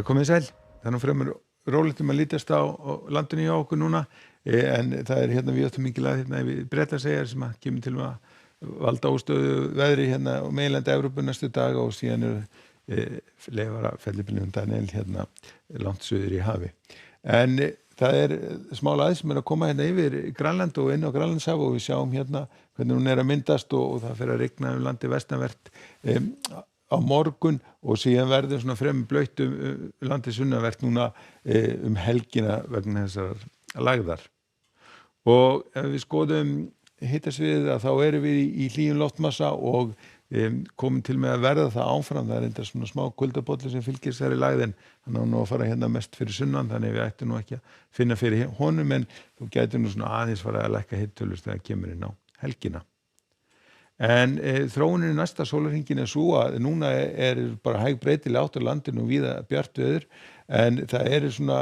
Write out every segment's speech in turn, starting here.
komið sæl. Það nú fremur rólegt að lítast á landinu hjá okkur núna, en það hérna víðáttumikið hérna við Bretlandseyjar sem kemur til að valda óstöðu veðri hérna á meginlandi Evrópu næstu daga og síðan leifara fellibylurinn Daniel hérna langt suður í hafi. En það smá lægð sem að koma hérna yfir Grænland og inn á Grænlandshaf og við sjáum hérna hvernig hún að myndast og það fer að rigna landi vestanvert á morgun og síðan verður svona fremur blautt landi sunnanvert núna helgina vegna þessar lægðar. Og ef við skoðum hitasviðið þá erum við í hlýjum loftmassa og komin til með að verða það áfram. Það enda svona smá kuldabolli sem fylgir þessari lægð en hann á nú að fara hérna mest fyrir sunnan þannig við ættum nú ekki að finna fyrir honum en þú gætir nú svona aðeins fara að lækka hittölur þegar kemur inn á helgina. En þróunin í næsta sólarhringin svo að núna bara hæg breytileg átt á landinu og víða bjart veður en það svona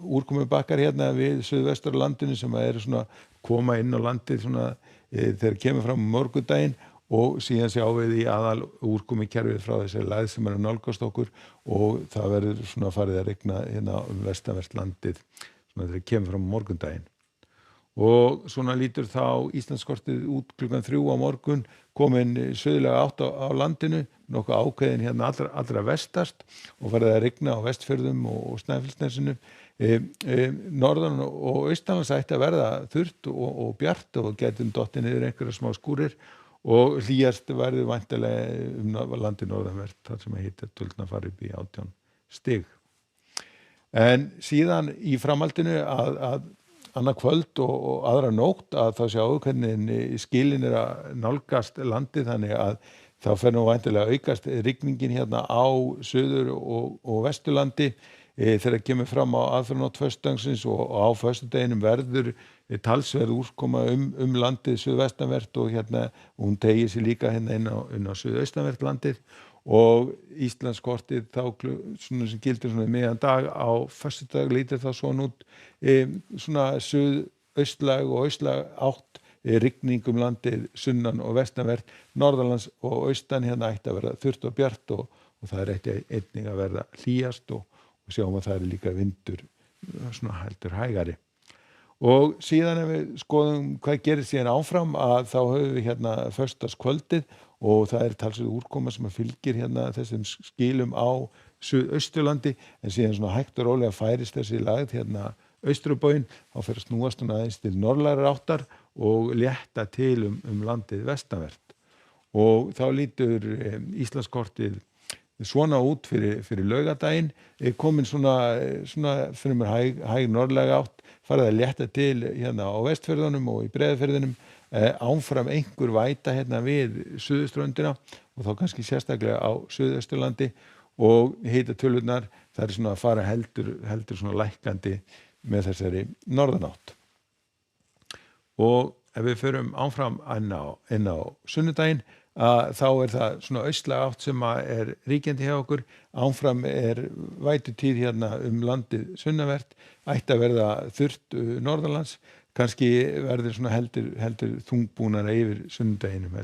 úrkomubakkar hérna við suðvestur landinu sem svona koma inn á landið svona þegar kemur fram morgundaginn og síðan sjáum við í aðal úrkomukerfið frá þessari lægð sem að nálgast okkur og það verður svona farið að rigna hérna vestanvert landið svona þegar kemur fram morgundaginn. Og svona lítur þá Íslandskortið út klukkan 3 á morgun komin suðurlega átt á landinu nokkuð ákveðin hérna allra vestast og farið að rigna á Vestfjörðum og Snæfellsnesinu norðan og austanlands ætti að verða þurrt og bjart og gætum dottið niður einhverjar smá skúrir og hlýjast verður væntanlega landið norðanvert þar sem hitatölurnar fara upp í 18 stig. En síðan í framhaldinu að annað kvöld og aðra nótt að þá sjáum hvernig skilin að nálgast landið þannig að þá fer nú væntanlega aukast rigningin hérna á suður og vesturlandi þegar kemur fram á aðfaranótt föstudagsins og á föstudeginum verður talsverð úrkoma landið suðvestanvert og hérna hún teygir sig líka hérna inn á suðaustanvert landið og Íslandskortið þá svona sem gildir svona meðan dag á föstudag lítur það svona út svona suðaustlæg og austlæg átt rigning landið sunnan og vestanvert norðanlands og austan hérna ætti að verða þurrt og bjart og það ætti einnig að verða hlýjast og sjáum að það líka vindur svona heldur hægari. Og síðan ef við skoðum hvað gerir síðan áfram að þá höfum við hérna föstudagskvöldið og það talsverð úrkoma sem að fylgir hérna þessum skilum á suðausturlandi en síðan svona hægt og rólega færist þessi lægð hérna austurbóginn þá fer að snúast hún aðeins til norðlægrar áttar og létta til landið vestanvert. Og þá lítur Íslandskortið svona út fyrir laugardaginn komin svona fremur hæg norðlæg átt farið að létta til hérna á Vestfjörðunum og í Breiðafirðinum áfram einhver væta hérna við suðurströndina og þá kannski sérstaklega á suðausturlandi og hitatölurnar það svona að fara heldur svona lækkandi með þessari norðanátt. Og ef við förum áfram inn á sunnudaginn þá það svona austlæg átt sem ríkjandi hjá okkur áfram vætutíð hérna landið sunnanvert ætti að verða þurrt norðanlands kannski verður svona heldur þungbúnara yfir sunnudaginum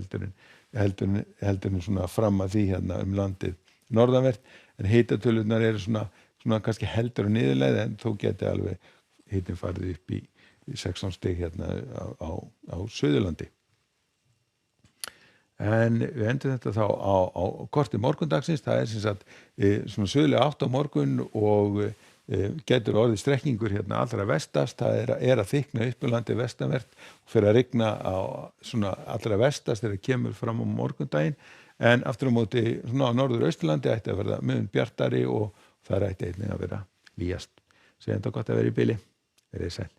heldur svona fram að því hérna landið norðanvert en hitatölurnar svona kannski heldur á niðurleið en þó geti alveg hitin farið upp í 16 stig hérna á Suðurlandi. En við endum þetta þá á korti morgundagsins, það sem sagt svona suðurlega átt á morgun og getur orðið strekkingur hérna allra vestast, það að þykna upp landið vestanvert og fer að rigna á svona allra vestast þegar kemur fram á morgundaginn, en aftur á móti svona á norður-austurlandi ætti að verða mun bjartari og það ætti einnig að vera hlýjast. Segjum þetta gott að vera í bili, verið sæl.